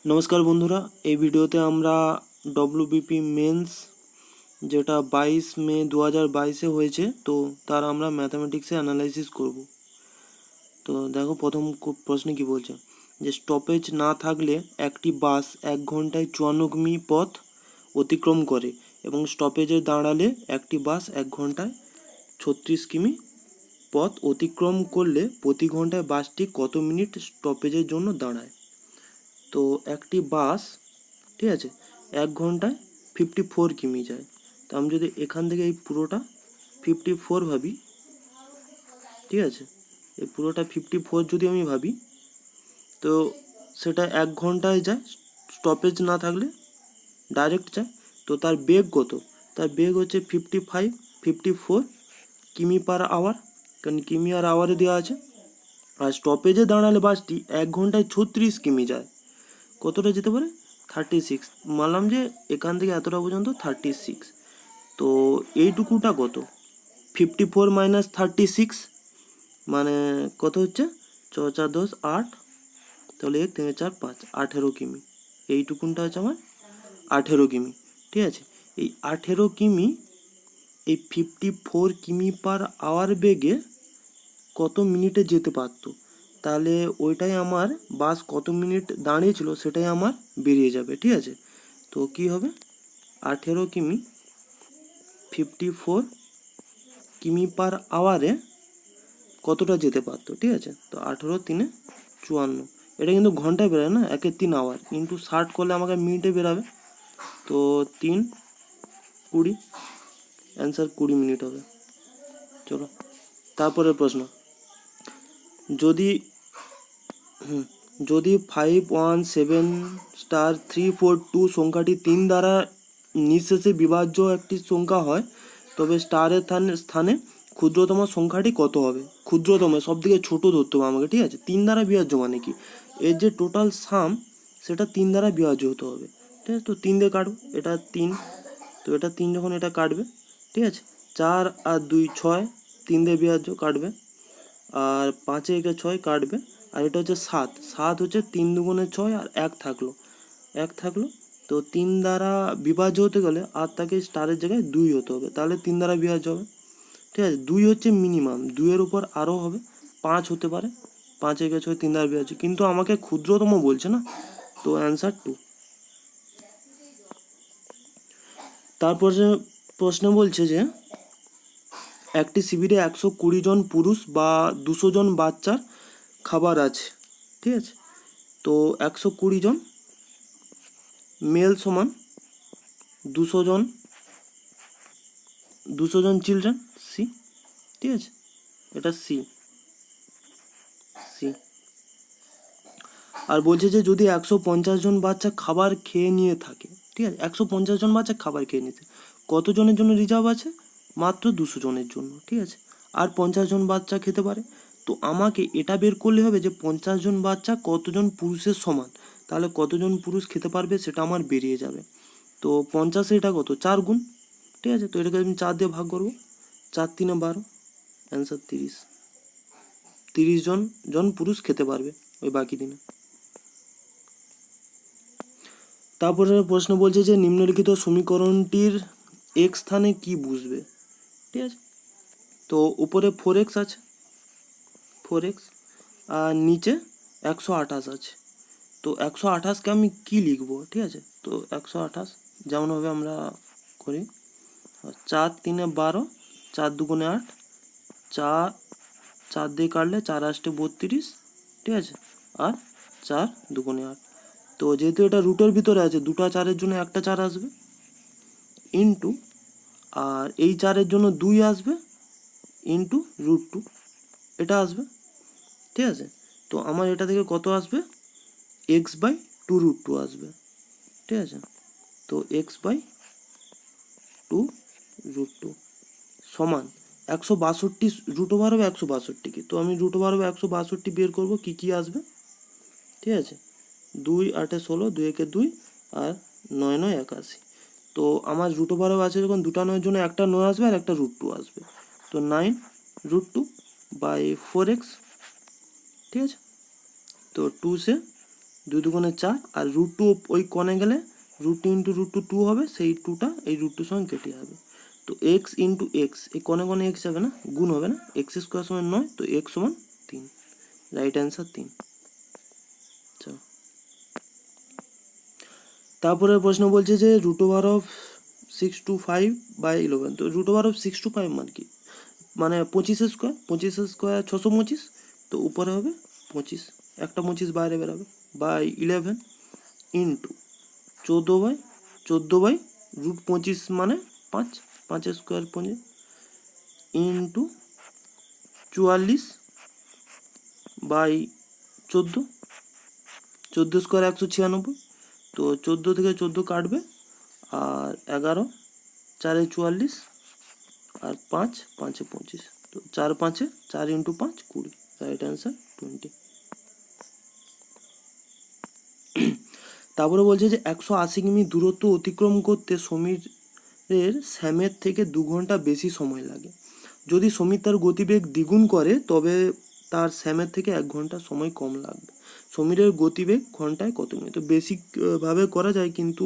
নমস্কার বন্ধুরা, এই ভিডিওতে আমরা ডব্লিউবিপি মেন্স যেটা 22 মে 2022-এ হয়েছে, তো তার আমরা ম্যাথামেটিক্সে অ্যানালাইসিস করব। তো দেখো প্রথম প্রশ্নে কি বলছে, যে স্টপেজ না থাকলে একটি বাস 1 ঘন্টায় 54 কিমি পথ অতিক্রম করে এবং স্টপেজে দাঁড়ালে একটি বাস 1 ঘন্টায় 36 কিমি পথ অতিক্রম করলে প্রতি ঘন্টায় বাসটি কত মিনিট স্টপেজের জন্য দাঁড়ায়। তো একটি বাস, ঠিক আছে, 1 ঘন্টায় 54 কিমি যায়। তো আমি যদি এখান থেকে এই পুরোটা 54 ভাবি, ঠিক আছে, এই পুরোটা 54 যদি আমি ভাবি, তো সেটা 1 ঘন্টায় যায়, স্টপেজ না থাকলে ডাইরেক্ট যায়। তো তার বেগ কত? তার বেগ হচ্ছে 54 কিমি পার আওয়ার, কারণ কিমি আর আওয়ারে দেওয়া আছে। আর স্টপেজে দাঁড়ালে বাসটি 1 ঘন্টায় 36 কিমি যায়। কতটা যেতে পারে? 36। মানলাম যে এখান থেকে এতটা পর্যন্ত 36। তো এইটুকুটা কত? 54 মাইনাস 36 মানে কত হচ্ছে? 4 4 10 8, তাহলে 1 3 4 5 18 কিমি। এইটুকুনটা হচ্ছে আমার 18 কিমি, ঠিক আছে। এই 18 কিমি, এই 54 কিমি পার আওয়ার বেগে কত মিনিটে যেতে পারতো, তাহলে ওইটাই আমার বাস কত মিনিট দাঁড়িয়েছিল সেটাই আমার বেরিয়ে যাবে, ঠিক আছে। তো কি হবে? 18 কিমি 54 কিমি পার আওয়ারে কতটা যেতে পারতো, ঠিক আছে। তো 18 3 54, এটা কিন্তু ঘন্টায় বেরোয় না, 1 3 আওয়ার ইন্টু 60 করলে আমাকে মিনিটে বেরাবে। তো 3 20, অ্যান্সার 20 মিনিট হবে। চলো তারপরের প্রশ্ন, যদি যদি 517342 সংখ্যাটি 3 দ্বারা নিঃশেষে বিভাজ্য একটি সংখ্যা হয়, তবে স্টারের স্থানে ক্ষুদ্রতম সংখ্যাটি কত হবে? ক্ষুদ্রতম সব থেকে ছোটো ধরতে হবে আমাকে, ঠিক আছে। 3 দ্বারা বিভাজ্য মানে কি? এর যে টোটাল সাম সেটা 3 দ্বারা বিভাজ্য হতে হবে, ঠিক আছে। তো 3 দিয়ে কাটবো, এটা 3, তো এটা 3 যখন এটা কাটবে, ঠিক আছে। 4 আর 2 6, 3 দিয়ে বিভাজ্য কাটবে, আর 5 একে 6 কাটবে, আর এটা হচ্ছে 7 7 হচ্ছে 3 দুগুণে 6 আর 1 থাকলো, 1 থাকলো। তো 3 দ্বারা বিভাজ্য হতে গেলে আর তাকে স্টারের জায়গায় 2 হতে হবে, তাহলে 3 দ্বারা বিভাজ্য হবে, ঠিক আছে। 2 হচ্ছে মিনিমাম, 2-এর উপর আরও হবে, 5 হতে পারে, 5 একে 6 3 দ্বারা বিভাজ্য, কিন্তু আমাকে ক্ষুদ্রতম বলছে না, তো অ্যান্সার 2। তারপর প্রশ্ন বলছে যে একটি শিবিরে 120 জন পুরুষ বা 200 জন বাচ্চার খাবার আছে, ঠিক আছে। তো 120 জন মেল সমান 200 জন চিলড্রেন, সি, ঠিক আছে, এটা সি। আর বলছে যে যদি 150 জন বাচ্চা খাবার খেয়ে নিয়ে থাকে, ঠিক আছে, 150 জন বাচ্চা খাবার খেয়ে নিতে, কত জনের জন্য রিজার্ভ আছে? মাত্র 200 জনের জন্য, ঠিক আছে। আর 50 জন বাচ্চা খেতে পারে। তো আমাকে এটা বের করলে হবে যে 50 জন বাচ্চা কতজন পুরুষের সমান, তাহলে কতজন পুরুষ খেতে পারবে সেটা আমার বেরিয়ে যাবে। তো 50 এটা কত? 4 গুণ, ঠিক আছে। তো এটাকে আমি 4 দিয়ে ভাগ করবো, 4 3 12, অ্যান্সার 30। 30 জন পুরুষ খেতে পারবে ওই বাকি দিনে। তারপরে প্রশ্ন বলছে যে নিম্নলিখিত সমীকরণটির x স্থানে কি বুঝবে, ঠিক আছে। তো উপরে 4x আছে, 4x, আর নিচে 128 আছে। তো 128কে আমি কি লিখবো, ঠিক আছে। তো 128 যেমনভাবে আমরা করি, 4 3 12, 4 2 8, 4 4 দিয়ে কাটলে 4 8 32, ঠিক আছে, আর 4 2 8। তো যেহেতু এটা রুটের ভিতরে আছে, দুটো 4-এর জন্য একটা 4 আসবে, ইন্টু, আর এই 4-এর জন্য 2 আসবে, ইন্টু √2 এটা আসবে, ঠিক আছে। তো আমার এটা থেকে কত আসবে? x/2 আসবে, ঠিক আছে। তো x/2 সমান 162, √ওভার হবে 162 তো আমি √ওভার হবে 162 বের করবো, কি আসবে, ঠিক আছে। 2 8 16, 2 1 2, আর 9 9 81। তো আমার √ওভার আছে যখন, দুটা 9-এর জন্য একটা 9 আসবে আর একটা √2 আসবে। তো 9√2/4x, ঠিক আছে। তো 2 से 2 দুগুণে 4, আর √2 ওই কোণে গেলে √2 ইন্টু √2 হবে, সেই 2টা এই √2 সঙ্গে কেটে যাবে। তো এক্স ইন্টু এক্স, এই কোণে কোণে এক্স যাবে না, গুণ হবে না, এক্স স্কোয়ার সমান 9, তো এক্স সমান 3, রাইট অ্যান্সার 3। আচ্ছা, তারপরে প্রশ্ন বলছে যে √625/11, তো √625 মানে কি, মানে 25 স্কোয়ার, 25 স্কোয়ার 625, তো উপরে হবে 25, একটা 25 বাইরে বেরোবে, বাই 11 ইন্টু 14/14/√25 মানে 5, 5 স্কোয়ার 5 ইন্টু 44/14, 14 স্কোয়ার 196, তো 14 থেকে 14 কাটবে, আর 11 4 44, আর 5 5 25, তো 4 5 4 ইন্টু 5 20, রাইট অ্যান্সার 20। তারপরে বলছে যে 180 কিমি দূরত্ব অতিক্রম করতে সমীরের স্যামের থেকে 2 ঘন্টা বেশি সময় লাগে। যদি সমীর তার গতিবেগ দ্বিগুণ করে তবে তার স্যামের থেকে 1 ঘন্টা সময় কম লাগবে। সমীরের গতিবেগ ঘন্টায় কত কিমি, তো বেসিক ভাবে করা যায়, কিন্তু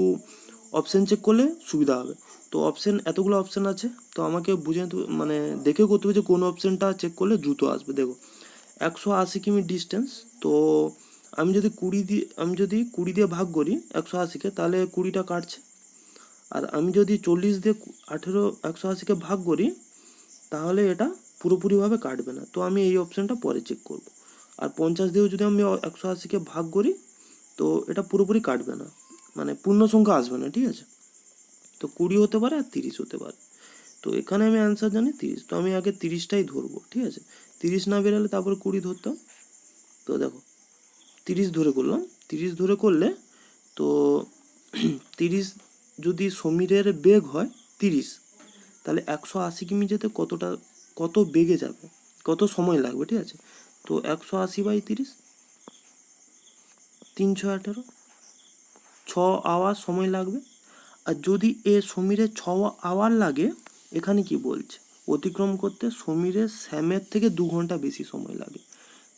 অপশন চেক করলে সুবিধা হবে। তো অপশন, এতগুলো অপশন আছে, তো আমাকে বুঝে মানে দেখে করতে হবে যে কোন অপশনটা চেক করলে দ্রুত আসবে। দেখো 180 কিমি ডিস্টেন্স, তো আমি যদি 20 দিয়ে ভাগ করি 180-কে, তাহলে 20টা কাটছে, আর আমি যদি 40 দিয়ে 180-কে ভাগ করি তাহলে এটা পুরোপুরিভাবে কাটবে না, তো আমি এই অপশানটা পরে চেক করব। আর 50 দিয়েও যদি আমি 180-কে ভাগ করি তো এটা পুরোপুরি কাটবে না, মানে পূর্ণ সংখ্যা আসবে না, ঠিক আছে। তো 20 হতে পারে আর 30 হতে পারে, তো এখানে আমি অ্যান্সার জানি 30, তো আমি আগে 30টাই ধরবো, ঠিক আছে। 30 না বেরোলে তারপরে 20 ধরতাম। তো দেখো 30 ধরে করলাম, 30 ধরে করলে তো 30 যদি সমীরের বেগ হয় 30, তাহলে 180 কিমি যেতে কত বেগে যাবে, কত সময় লাগবে, ঠিক আছে। তো 180/30, 318, 6 আওয়ার সময় লাগবে। আর যদি সমীরের 6 আওয়ার লাগে, এখানে কি বলছে, অতিক্রম করতে সমীরের স্যামের থেকে 2 ঘন্টা বেশি সময় লাগে,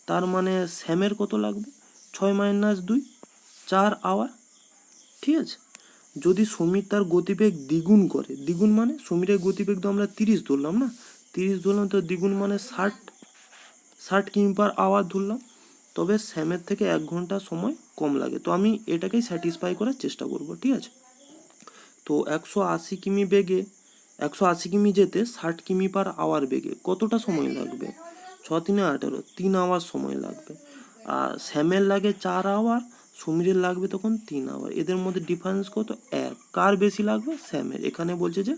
তার মানে স্যামের কত লাগবে, 6 - 2 4 আওয়ার, ঠিক আছে। যদি সমীর তার গতিবেগ দ্বিগুণ করে, দ্বিগুণ মানে সমীরের গতিবেগ তো আমরা 30 ধরলাম না, 30 ধরলাম, তো দ্বিগুণ মানে 60 কিমি/আওয়ার ধরলাম, তবে স্যামের থেকে 1 ঘন্টা সময় কম লাগে, তো আমি এটাকেই স্যাটিসফাই করার চেষ্টা করব, ঠিক আছে। তো 180 কিমি বেগে, 180 কিমি যেতে 60 কিমি/আওয়ার বেগে কতটা সময় লাগবে, 6 × 3 = 18, 3 আওয়ার সময় লাগবে। আর স্যামের লাগে 4 আওয়ার, সমীরের লাগবে তখন 3 আওয়ার, এদের মধ্যে ডিফারেন্স কত, 1, কার বেশি লাগবে, স্যামের। এখানে বলছে যে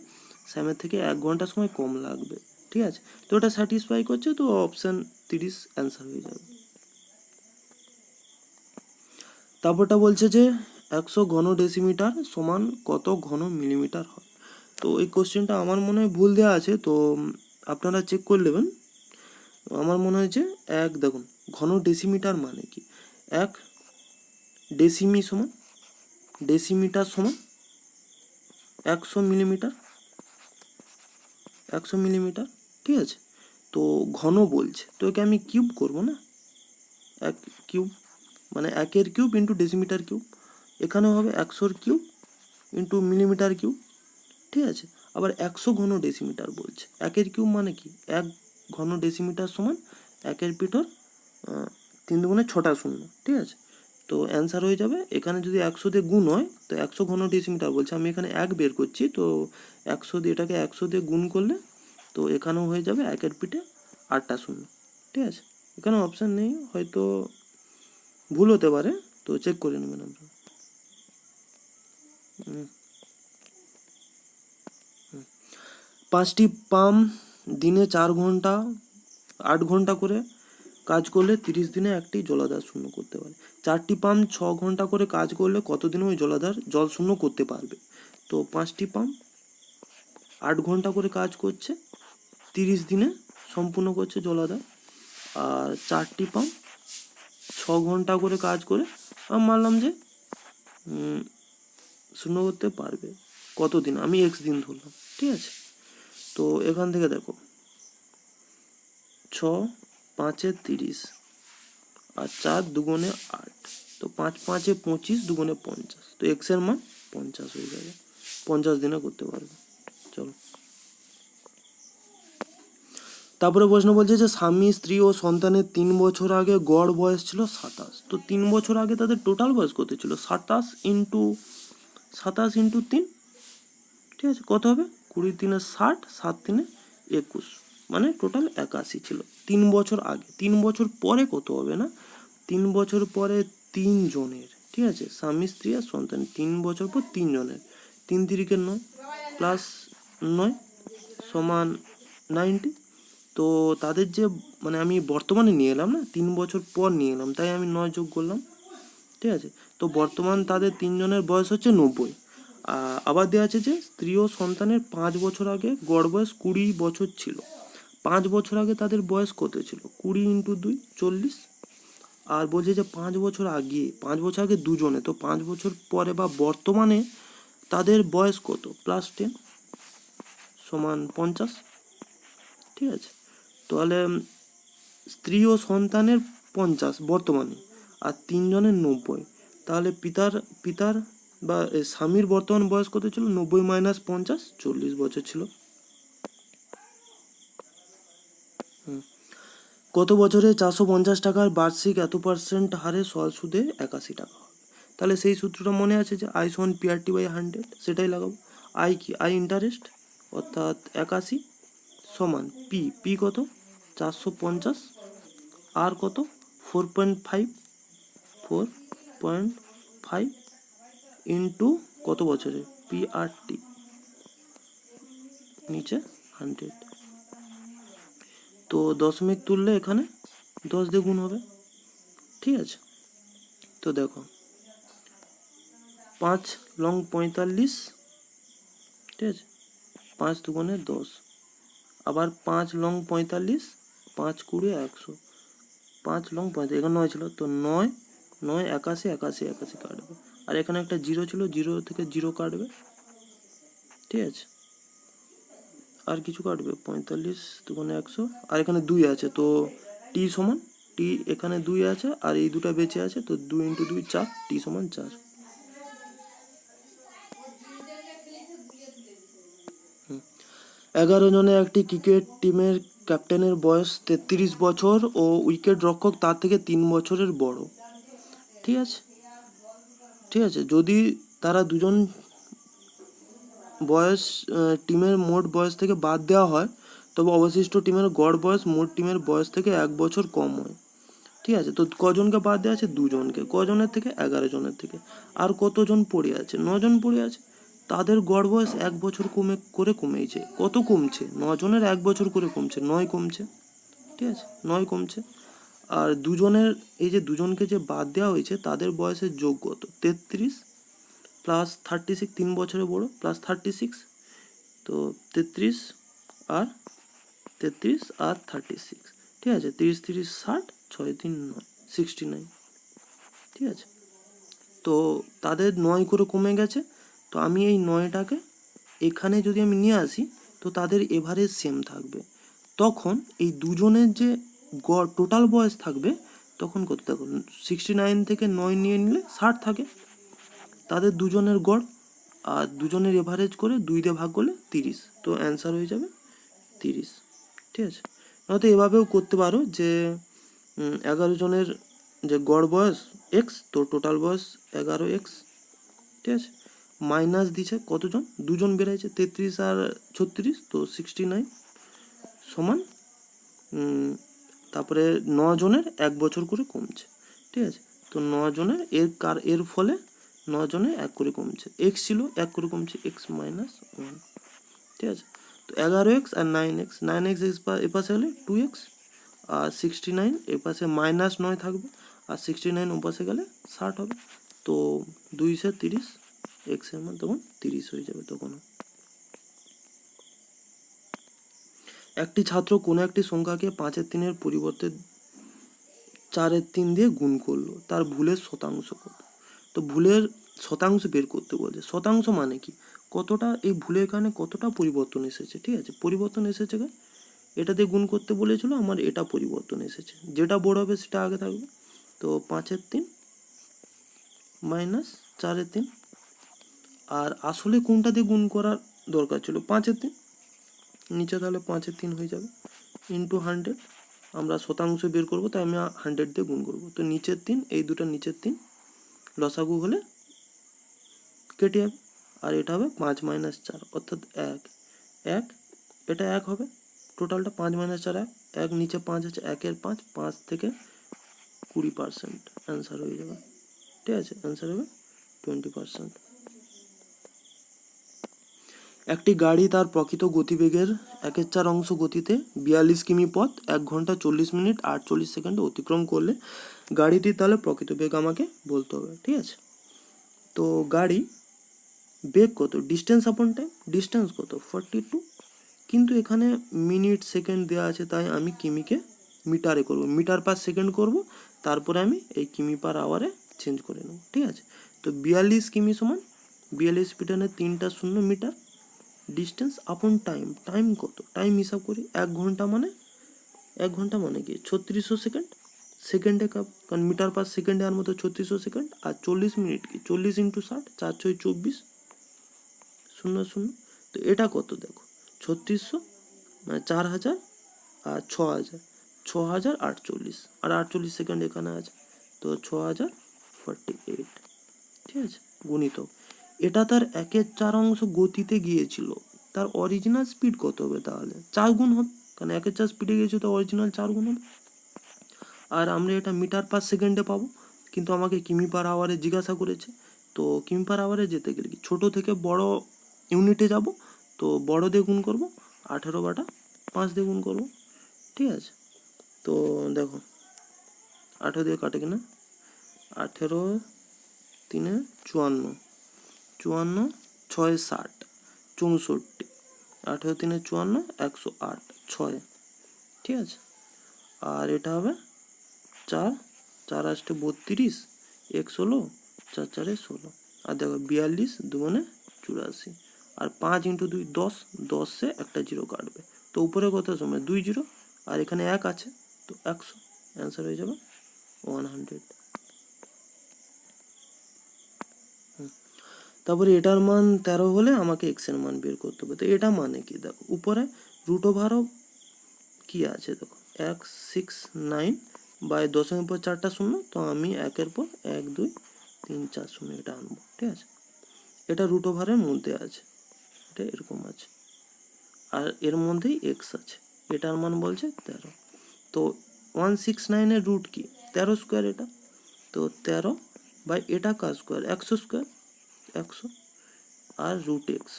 স্যামের থেকে 1 ঘন্টা সময় কম লাগবে, ঠিক আছে। তো এটা স্যাটিসফাই করছে, তো অপশান 30 অ্যান্সার হয়ে যাবে। তারপরটা বলছে যে 100 ঘন ডেসিমিটার সমান কত ঘন মিলিমিটার হয়। তো এই কোশ্চেনটা আমার মনে হয় ভুল দেওয়া আছে, তো আপনারা চেক করে নেবেন। আমার মনে হয়েছে দেখুন, ঘন ডেসিমিটার মানে কি, 1 ডেসিমিটার সমান 100 মিলিমিটার, 100 মিলিমিটার, ঠিক আছে। তো ঘন বলছে, তো একে আমি কিউব করব না, 1 কিউব মানে 1-এর কিউব ইন্টু ডেসিমিটার কিউব, এখানেও হবে 100-র কিউব ইন্টু মিলিমিটার কিউব, ঠিক আছে। আবার 100 ঘন ডেসিমিটার বলছে, 1-এর কিউব মানে কি, 1 ঘন ডেসিমিটার সমান 1-এর পিঠর 3 দুগুণে 6টা শূন্য, ঠিক আছে। তো অ্যান্সার হয়ে যাবে, এখানে যদি 100 দিয়ে গুণ হয় তো 100 ঘন ডেসিমিটার বলছে, আমি এখানে 1 বের করছি, তো 100 দিয়ে এটাকে 100 দিয়ে গুণ করলে তো এখানেও হয়ে যাবে 1-এর পিঠে 8টা শূন্য, ঠিক আছে। এখানে অপশান নেই, হয়তো ভুল হতে পারে, তো চেক করে নেবেন আপনারা। 5টি পাম্প দিনে 4 ঘন্টা 8 ঘন্টা করে কাজ করলে 30 দিনে একটি জলাধার শূন্য করতে পারে। 4টি পাম্প 6 ঘন্টা করে কাজ করলে কতদিনে ওই জলাধার জল শূন্য করতে পারবে। তো 5টি পাম্প 8 ঘন্টা করে কাজ করছে, 30 দিনে সম্পূর্ণ করছে জলাধার, আর 4টি পাম্প 6 ঘন্টা করে কাজ করে আমি মানলাম যে শূন্য করতে পারবে কতদিন, আমি এক্স দিন ধরলাম, ঠিক আছে। তো এখান থেকে দেখো 6 × 5 = 30, আর 4 × 2 = 8, তো 5 5 25, 2 50, তো x এর মান 50 হয়ে যাবে, 50 দিনে করতে পারবে। চলো, তারপরে প্রশ্ন বলছে যে স্বামী স্ত্রী ও সন্তানের 3 বছর আগে গড় বয়স ছিল 27, তো 3 বছর আগে তাদের টোটাল বয়স কত ছিল? 27 ইন্টু 3, ঠিক আছে, কত হবে? 20 3 60, 7 3 21, মানে টোটাল 81 ছিল 3 বছর আগে। 3 বছর পরে কত হবে না, 3 বছর পরে 3 জনের, ঠিক আছে, স্বামী স্ত্রী আর সন্তান, 3 বছর পর 3 জনের, 3 3 9 প্লাস 9 সমান 90। তো তাদের যে, মানে আমি বর্তমানে নিয়ে এলাম না, 3 বছর পর নিয়ে এলাম, তাই আমি 9 যোগ করলাম, ঠিক আছে। তো বর্তমান তাদের 3 জনের বয়স হচ্ছে 90। আবার দেওয়া আছে যে স্ত্রী ও সন্তানের 5 বছর আগে গড় বয়স 20 বছর ছিল। 5 বছর আগে তাদের বয়স কত ছিল? 20 ইন্টু 2 40। আর বলছে যে 5 বছর আগে, 5 বছর আগে দুজনে, তো 5 বছর পরে বা বর্তমানে তাদের বয়স কত? +10 সমান 50, ঠিক আছে। তাহলে স্ত্রী ও সন্তানের 50 বর্তমানে, আর 3 জনের 90, তাহলে পিতার বা স্বামীর বর্তমান বয়স কত ছিল? 90 - 50, 40 বছর ছিল। কত বছরে 450 টাকার বার্ষিক এত % হারে সরল সুদে 81 টাকা হবে? তাহলে সেই সূত্রটা মনে আছে যে আই সমান PRT/100, সেটাই লাগাবো। আই কি? আই ইন্টারেস্ট, অর্থাৎ 81 সমান পি কত? 450, আর কত? 4.5 ইন্টু কত বছরে? PRT নিচে 100, তো দশমিক তুললে এখানে 10 দিয়ে গুণ হবে, ঠিক আছে। তো দেখো 5 লং 45, ঠিক আছে, 5 দুগুণে 10, আবার 5 লং 45, 5 20 100, 5 লং 45, এখানে 9 ছিল, তো 9 9 81 81 81 কাটবে, আর এখানে একটা 0 ছিল, 0 থেকে 0 কাটবে, ঠিক আছে। আর কিছু কাটবে? 45 দুগুণে 100, আর এখানে 2 আছে, তো টি সমান, টি এখানে 2 আছে আর এই দুটো বেঁচে আছে, তো 2 ইন্টু 2 4, টি সমান 4। 11 জনের একটি ক্রিকেট টিমের ক্যাপ্টেনের বয়স 33 বছর ও উইকেট রক্ষক তার থেকে 3 বছরের বড়, ঠিক আছে, ঠিক আছে। যদি তারা দুজন বয়স টিমের মোট বয়স থেকে বাদ দেওয়া হয়, তবে অবশিষ্ট টিমের গড় বয়স মোট টিমের বয়স থেকে 1 বছর কম হয়, ঠিক আছে। তো কজনকে বাদ দেওয়া আছে? 2 জনকে। কজনের থেকে? 11 জনের থেকে। আর কতজন পড়ে আছে? 9 জন পড়ে আছে। তাদের গড় বয়স 1 বছর কমেছে। কত কমছে? 9 জনের 1 বছর করে কমছে, 9 কমছে, ঠিক আছে, 9 কমছে। আর দুজনের, এই যে দুজনকে যে বাদ দেওয়া হয়েছে তাদের বয়সের যোগ কত? 33 প্লাস 36, 3 বছরের বড়, প্লাস 36, তো 33 আর 36, ঠিক আছে, 30 30 60, 6 3 9, 69, ঠিক আছে। তো তাদের 9 করে কমে গেছে, তো আমি এই 9টাকে এখানে যদি আমি নিয়ে আসি, তো তাদের এভারেজ সেম থাকবে। তখন এই দুজনের যে গড় টোটাল বয়স থাকবে, তখন কত? দেখো 69 থেকে 9 নিয়ে নিলে 60 থাকে তাদের দুজনের গড়, আর দুজনের এভারেজ করে 2 দিয়ে ভাগ করলে 30, তো অ্যান্সার হয়ে যাবে 30, ঠিক আছে। নয়তো এভাবেও করতে পারো যে 11 জনের যে গড় বয়স এক্স, তো টোটাল বয়স 11x, ঠিক আছে, মাইনাস দিচ্ছে কতজন? দুজন বেড়েছে, 33 আর 36, তো 69 সমান তারপরে 9 জনের 1 বছর করে কমছে, ঠিক আছে। তো 9 জনের এর ফলে 9 জনের 1 করে কমছে, এক্স ছিল 1 করে কমছে, এক্স মাইনাস 1, ঠিক আছে। তো 11x আর 9x, 9x এপাশে হলে 2x, আর 69 এপাশে -9 থাকবে, আর 69 ওপাশে গেলে 60 হবে, তো 230, x এর মান তখন 30 হয়ে যাবে তখন। একটি ছাত্র কোনো একটি সংখ্যাকে 5-এর 3-এর পরিবর্তে 4-এর 3 দিয়ে গুণ করলো, তার ভুলের শতাংশ কত? তো ভুলের শতাংশ বের করতে বলছে। শতাংশ মানে কি? কতটা এই ভুলের কারণে কতটা পরিবর্তন এসেছে, ঠিক আছে, পরিবর্তন এসেছে, এটা দিয়ে গুণ করতে বলেছিল, আমার এটা পরিবর্তন এসেছে, যেটা বড় হবে সেটা আগে থাকবে, তো 5-এর 3 মাইনাস 4/3। আর আসলে কোনটা দিয়ে গুণ করার দরকার ছিল? 5/3। নিচে তাহলে 5/3 হয়ে যাবে, ইন্টু 100। আমরা শতাংশ বের করবো, তাই আমি 100 দিয়ে গুণ করবো। তো নিচের 3, এই দুটো নিচের 3 লসাগু হলে কেটে যাবে। আর এটা হবে 5 - 4 অর্থাৎ 1 1, এটা 1 হবে। টোটালটা 5 - 4 1 1, নিচে 5 আছে, 1-এর 5, 5 থেকে 20% অ্যান্সার হয়ে যাবে। ঠিক আছে, অ্যান্সার হবে 20%। একটি গাড়ি তার প্রকৃত গতিবেগের 1/4 অংশ গতিতে 42 কিমি পথ 1 ঘন্টা 40 মিনিট 48 সেকেন্ডে অতিক্রম করলে গাড়িটির তাহলে প্রকৃত বেগ আমাকে বলতে হবে। ঠিক আছে, তো গাড়ি বেগ কত, ডিস্টেন্স আপন টাইম, ডিস্টেন্স কত 42, কিন্তু এখানে মিনিট সেকেন্ড দেওয়া আছে, তাই আমি কিমিকে মিটারে করব, মিটার পার সেকেন্ড করব, তারপরে আমি এই কিমি পার আওয়ারে চেঞ্জ করে নেব। ঠিক আছে, তো 42 কিমি সমান 42 পিটানে 3টা 0 metre, distance upon time, time কত, টাইম হিসাব করি 1 ঘন্টা মানে 1 ঘন্টা মানে কি 3600 সেকেন্ড, সেকেন্ডে কারণ মিটার পার সেকেন্ডে আর মতো 3600 সেকেন্ড। আর 40 মিনিট কি 40 × 60, 4 × 6 = 24, 0 0। তো এটা কত দেখো 3600 মানে 4000 আর 6000, 6048, আর 48 সেকেন্ড এখানে আছে, তো 6048। ঠিক আছে, গুণিত এটা তার 1/4 অংশ গতিতে গিয়েছিল, তার অরিজিনাল স্পিড কত হবে? তাহলে 4 গুণ হবে, কারণ 1/4 স্পিডে গিয়েছে, তো অরিজিনাল 4 গুণ হবে। আর আমরা এটা মিটার পার সেকেন্ডে পাবো, কিন্তু আমাকে কিমি পার আওয়ারে জিজ্ঞাসা করেছে। তো কিমি পার আওয়ারে যেতে গেলে কি ছোটো থেকে বড় ইউনিটে যাব, তো বড় দিয়ে গুণ করবো, 18/5 দিয়ে গুণ করবো। ঠিক আছে, তো দেখো 18 দিয়ে কাটে কিনা, 18 3 54, 54 6 60 64, 18 3 54 108 6। ঠিক আছে, আর এটা হবে 4 4 8 32, 1 16, 4 4 16। আর দেখো 42 2 84, আর 5 × 2 10, 10 সে একটা 0 কাটবে, তো উপরে কত সময় 2 0, আর এখানে 1 আছে, তো 100, অ্যান্সার হয়ে যাবে 100। তারপরে এটার মান 13 হলে আমাকে এক্স এর মান বের করতে হবে। তো এটা মানে কি দেখো, উপরে রুট ওভার কি আছে দেখো 169 বাই 10-এর উপর 4টা 0, তো আমি 1-এর পর 1 2 3 4 0 এটা আনবো। ঠিক আছে, এটা রুট ওভারের মধ্যে আছে, এটা এরকম আছে, আর এর মধ্যেই এক্স আছে, এটার মান বলছে 13। তো 169-এর রুট কি 13 স্কোয়ার, এটা তো 13 বাই এটা কার স্কোয়ার 100 স্কোয়ার 100, আর রুট এক্স,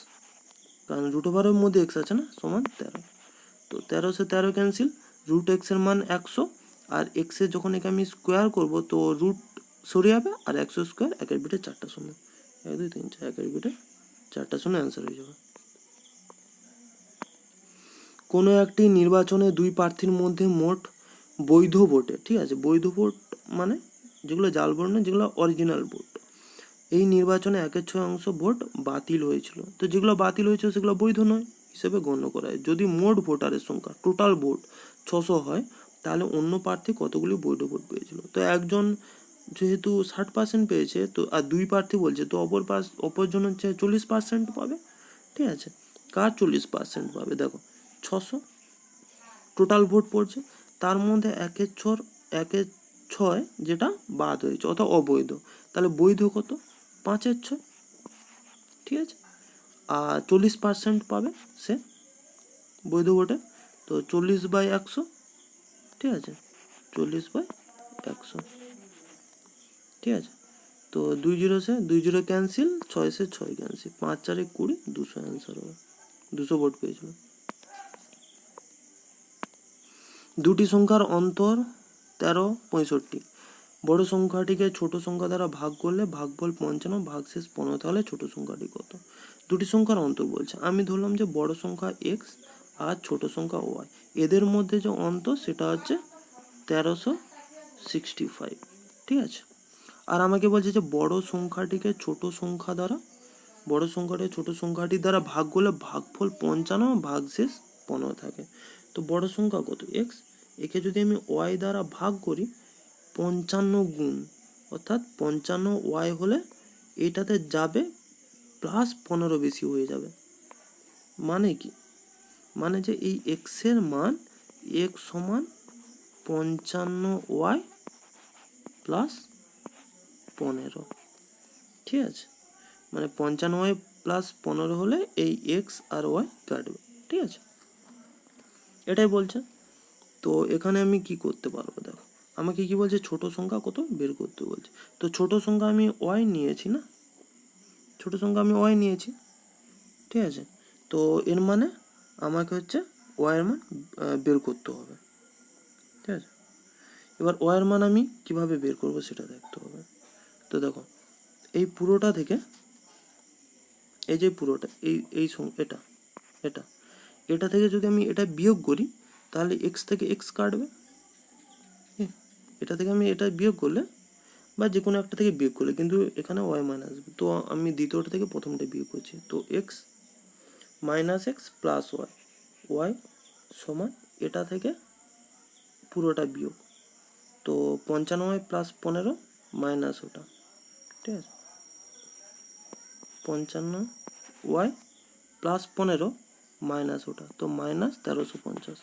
কারণ রুট ওভারের মধ্যে এক্স আছে না, সমান 13। তো 13 সে 13 ক্যান্সেল, রুট এক্সের মান 100, আর এক্সের যখন একে আমি স্কোয়ার করবো তো রুট সরে যাবে, আর 100 স্কোয়ার 1-এর বিটে 4টা 0, 1 2 3 4, 1-এর বিটে 4টা 0 অ্যান্সার হয়ে যাবে। কোনো একটি নির্বাচনে 2 প্রার্থীর মধ্যে মোট বৈধ ভোটে, ঠিক আছে, বৈধ ভোট মানে যেগুলো জাল ভোট না, যেগুলো অরিজিনাল ভোট, এই নির্বাচনে 1/6 অংশ ভোট বাতিল হয়েছিল, তো যেগুলো বাতিল হয়েছিল সেগুলো বৈধ নয় হিসেবে গণ্য করা হয়। যদি মোট ভোটারের সংখ্যা টোটাল ভোট 600 হয়, তাহলে অন্য প্রার্থী কতগুলি বৈধ ভোট পেয়েছিল? তো একজন যেহেতু 60% পেয়েছে, তো আর 2 প্রার্থী বলছে, তো অপরজন হচ্ছে 40% পাবে। ঠিক আছে, কার 40% পাবে দেখো 600 টোটাল ভোট পড়ছে, তার মধ্যে 1/6 যেটা বাদ হয়েছে অর্থাৎ অবৈধ, তাহলে বৈধ কত 5/6। ঠিক আছে, আর 40% পাবে সে বৈধ ভোটে, তো 40/100। ঠিক আছে, 40/100। ঠিক আছে, তো 2 0 সে 2 0 ক্যান্সেল, 6 সে 6 ক্যান্সেল, 5 4 20, 200 অ্যান্সার হবে, 200 ভোট পেয়েছিল। দুটি সংখ্যার অন্তর 13 65, বড় সংখ্যাটিকে ছোট সংখ্যা দ্বারা ভাগ করলে ভাগফল 55 ভাগশেষ 15, তাহলে ছোট সংখ্যাটি কত? দুটি সংখ্যার অন্তর বলছে, আমি ধরলাম যে বড় সংখ্যা x আর ছোট সংখ্যা y, এদের মধ্যে যে অন্তর সেটা হচ্ছে 1365। ঠিক আছে, আর আমাকে বলছে যে বড় সংখ্যাটিকে ছোট সংখ্যা দ্বারা, বড় সংখ্যাটি ছোট সংখ্যাটির দ্বারা ভাগ করলে ভাগফল 55 ভাগশেষ 15 থাকে। তো বড় সংখ্যা কত x, একে যদি আমি y দ্বারা ভাগ করি 55 গুণ অর্থাৎ 55y হলে এইটাতে যাবে প্লাস 15 বেশি হয়ে যাবে। মানে কি, মানে যে এই এক্সের মান x সমান 55y প্লাস 15, ঠিক আছে, মানে 55y প্লাস 15 হলে এই এক্স আর ওয়াই কাটবে, ঠিক আছে, এটাই বলছে। তো এখানে আমি কি করতে পারবো, দেখো আমাকে কি বলছে, ছোট সংখ্যা কত বের করতে বলছে। তো ছোট সংখ্যা আমি ওয়াই নিয়েছি না, ছোট সংখ্যা আমি ওয়াই নিয়েছি, ঠিক আছে। তো এর মানে আমাকে হচ্ছে ওয়াইয়ের মান বের করতে হবে, ঠিক আছে। এবার ওয়াইয়ের মান আমি কিভাবে বের করব সেটা দেখতে হবে। তো দেখো এই পুরোটা থেকে, এই যে পুরোটা এই এই এটা এটা এটা থেকে যদি আমি এটা বিয়োগ করি তাহলে এক্স থেকে এক্স কাটবে, এটা থেকে আমি এটা বিয়োগ করলে বা যে কোনো একটা থেকে বিয়োগ করলে কিন্তু এখানে ওয়াই মান আসবে। তো আমি দ্বিতীয়টা থেকে প্রথমটা বিয়োগ করছি, তো x minus x plus y, y সমান এটা থেকে পুরোটা বিয়োগ, তো 55 প্লাস 15 মাইনাস ওটা, ঠিক আছে, 55y প্লাস 15 মাইনাস ওটা, তো মাইনাস 1350,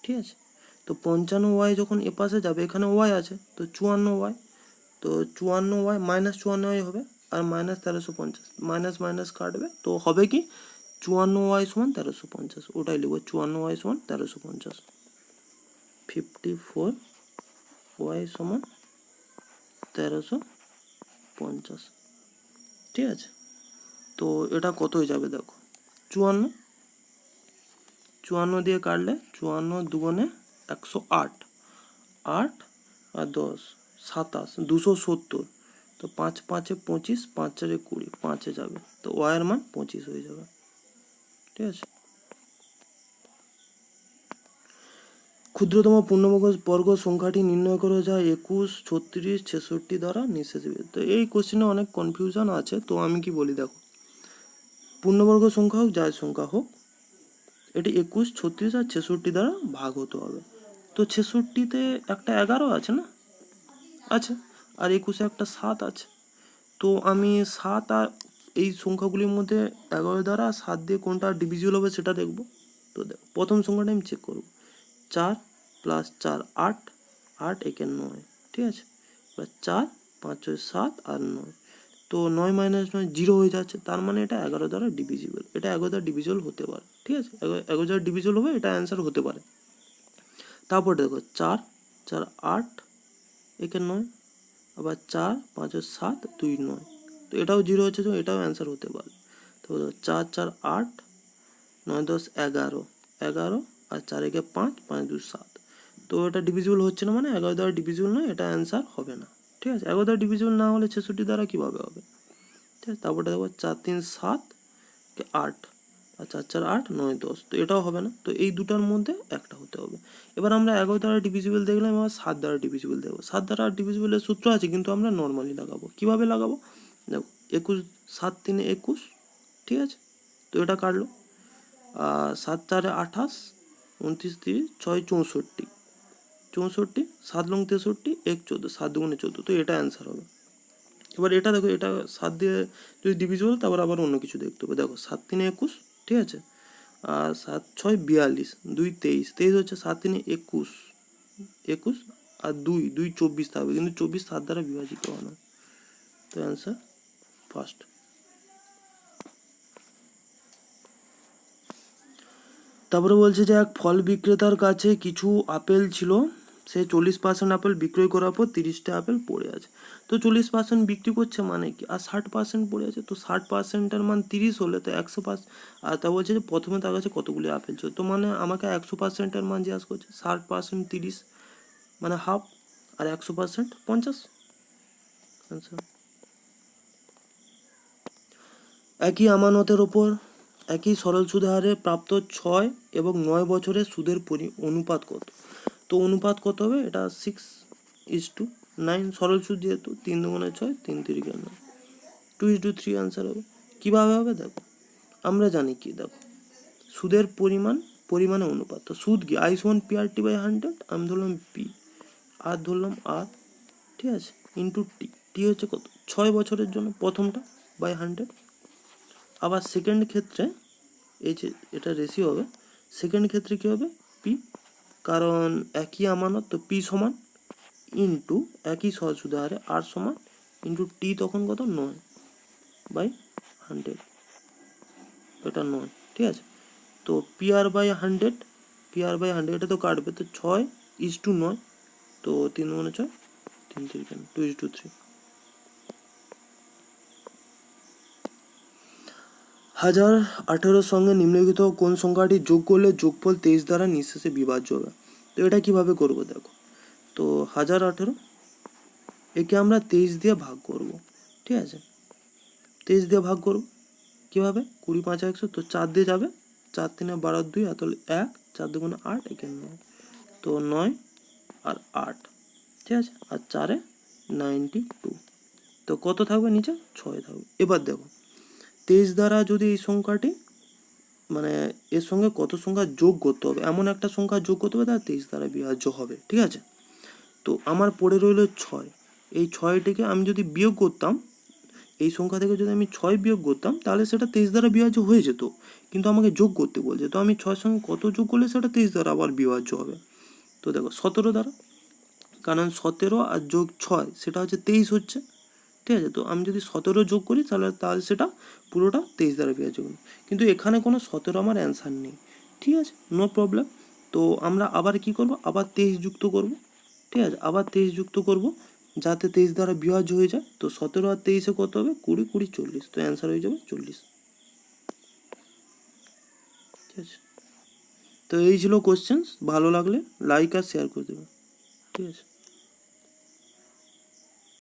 ঠিক আছে। তো 55y যখন এ পাশে যাবে এখানে ওয়াই আছে, তো 54y, তো 54y মাইনাস 54y হবে, আর মাইনাস 1350, মাইনাস মাইনাস কাটবে, তো হবে কি 54y সমান 1350, ওটাই লিখবো 54y সমান 1350, 54y সমান 1350, ঠিক আছে। তো এটা কত হয়ে যাবে দেখো, 54, 54 দিয়ে কাটলে 54 দুগুণে 108, 8 আর 10 27, 270, তো 5 5 25, 5 4 20, 5 যাবে, তো ওয়াইয়ের মান 25 হয়ে যাবে, ঠিক আছে। ক্ষুদ্রতম পূর্ণবর্গ সংখ্যাটি নির্ণয় করো যা 21, 36, 66 দ্বারা নিঃশেষিত। তো এই কোশ্চেনে অনেক কনফিউশন আছে, তো আমি কি বলি দেখো, পূর্ণবর্গ সংখ্যা হোক যার সংখ্যা হোক, এটি 21, 36 আর 66 দ্বারা ভাগ হতে হবে। তো 66-তে একটা 11 আছে না, আছে, আর 21-এ একটা 7 আছে। তো আমি 7 আর এই সংখ্যাগুলির মধ্যে 11 দ্বারা 7 দিয়ে কোনটা ডিভিজিবল হবে সেটা দেখব। তো দেখো প্রথম সংখ্যাটা আমি চেক করব, 4 প্লাস 4 8, 8 একে 9, ঠিক আছে। এবার 4 5 6 7 আর 9, তো 9 মাইনাস 9 0 হয়ে যাচ্ছে, তার মানে এটা 11 দ্বারা ডিভিজিবল, এটা 11 দ্বারা ডিভিজিবল হতে পারে, ঠিক আছে, 11 দ্বারা ডিভিজিবল হবে, এটা অ্যান্সার হতে পারে। তারপর দেখো 4 4 8 একে 9, আবার 4 5 7 2 9, তো এটাও 0 হচ্ছে, তো এটাও অ্যান্সার হতে পারে। তো 4 4 8 9 10 11, 11 আর 4 একে 5 5 2 7, তো এটা ডিভিজিবল হচ্ছে না, মানে 11 দ্বারা ডিভিজিবল নয়, এটা অ্যান্সার হবে না, ঠিক আছে। 11 দ্বারা ডিভিজিবল না হলে 66 দ্বারা কীভাবে হবে, ঠিক আছে। তারপরে দেখো 4 3 7 8 আর 4 4 8 9 10, তো এটাও হবে না, তো এই দুটার মধ্যে একটা হতে হবে। এবার আমরা 11 দ্বারা ডিভিজিবল দেখলাম, এবার 7 দ্বারা ডিভিজিবল দেখবো। 7 দ্বারা ডিভিজিবলের সূত্র আছে, কিন্তু আমরা নর্মালি লাগাবো। কিভাবে লাগাবো দেখো, 21 7 3 21, ঠিক আছে, তো এটা কাটলো, 7 4 28, 29 30 6 64, 64 7 লং 63 1 14, 7 2 14, তো এটা অ্যান্সার হবে। এবার এটা দেখো, এটা 7 দিয়ে যদি ডিভিজিবল, তারপর আবার অন্য কিছু দেখতে হবে। দেখো 7 3 21, ঠিক আছে, আর 7 6 42, 2 23, 23 হচ্ছে, 7 3 21, 21 আর 2 2 24 থাকবে, কিন্তু 24 7 দ্বারা বিভাজিত হয় না, তো অ্যান্সার ফার্স্ট। তারপরে বলছে যে এক ফল বিক্রেতার কাছে কিছু আপেল ছিল, সে 40% আপেল বিক্রয় করার পর 30টা আপেল পড়ে আছে। তো 40% বিক্রি করছে মানে কি, আর 60% পড়ে আছে, তো 60%-এর মান 30 হলে তো 100%, আর তা বলছে যে প্রথমে তার কাছে কতগুলি আপেল ছিল, তো মানে আমাকে 100%-এর মান জিজ্ঞাসা করছে, 60% 30 মানে হাফ, আর 100% 50, আচ্ছা। একই আমানতের ওপর একই সরল সুদ হারে প্রাপ্ত 6 এবং 9 বছরের সুদের অনুপাত কত। তো অনুপাত কত হবে, এটা 6:9, সরল সুদ যেহেতু 3 2 6 3 3 9, 2:3 আনসার হবে। কীভাবে হবে দেখো, আমরা জানি কি, দেখো সুদের পরিমাণে অনুপাত, তো সুদ কি I সমান PRT/100, আমি ধরলাম P, আর ধরলাম R, ঠিক আছে, ইন্টু টি। টি হচ্ছে কত, 6 বছরের জন্য প্রথমটা, বাই 100। আবার সেকেন্ড ক্ষেত্রে এই যে এটা রেশিও হবে, সেকেন্ড ক্ষেত্রে কী হবে, পি, কারণ একই আমানত, তো পি সমান ইন্টু একই সহজ সুদের হারে আর সমান ইন্টু টি, তখন কত, 9 বাই 100, এটা 9, ঠিক আছে। তো P R by 100, P R by 100 এটা তো কাটবে, তো 6:9, তো 3 গুণে 6, 3 3 2:3। 1018 সঙ্গে নিম্নলিখিত কোন সংখ্যাটি যোগ করলে যোগফল 23 দ্বারা নিঃশেষে বিভাজ্য হবে। তো এটা কিভাবে করব দেখো, তো 1018 একে আমরা 23 দিয়ে ভাগ করব, ঠিক আছে। 23 দিয়ে ভাগ করব কীভাবে, 20 5 100, তো 4 দিয়ে যাবে, 4 3 12 2, আর তাহলে 1, 4 2 8, একে 9, তো 9 আর 8, ঠিক আছে, আর 4 92, তো কত থাকবে নিচে, 6 থাকবে। এবার দেখো 23 দ্বারা যদি এই সংখ্যাটি, মানে এর সঙ্গে কত সংখ্যা যোগ করতে হবে, এমন একটা সংখ্যা যোগ করতে হবে তার 23 দ্বারা বিভাজ্য হবে, ঠিক আছে। তো আমার পড়ে রইল 6, এই 6টিকে আমি যদি বিয়োগ করতাম, এই সংখ্যা থেকে যদি আমি 6 বিয়োগ করতাম, তাহলে সেটা 23 দ্বারা বিভাজ্য হয়ে যেত, কিন্তু আমাকে যোগ করতে বলছে, তো আমি 6 সঙ্গে কত যোগ করলে সেটা 23 দ্বারা আবার বিভাজ্য হবে। তো দেখো 17 দ্বারা, কারণ 17 আর যোগ 6 সেটা হচ্ছে 23 হচ্ছে, ঠিক আছে। তো আমি যদি 17 যোগ করি তাহলে সেটা পুরোটা 23 দ্বারা বিভাজ্য হবে, কিন্তু এখানে কোনো 17 আমার অ্যান্সার নেই, ঠিক আছে, নো প্রবলেম। তো আমরা আবার কি করব, আবার 23 যুক্ত করব, ঠিক আছে, আবার 23 যুক্ত করব যাতে 23 দ্বারা বিভাজ্য হয়ে যায়। তো 17 আর 23-এ কত হবে, 20 20 40, তো অ্যান্সার হয়ে যাবে 40, ঠিক আছে। তো এই ছিল কোশ্চেন্স, ভালো লাগলে লাইক আর শেয়ার করে দেবে, ঠিক আছে।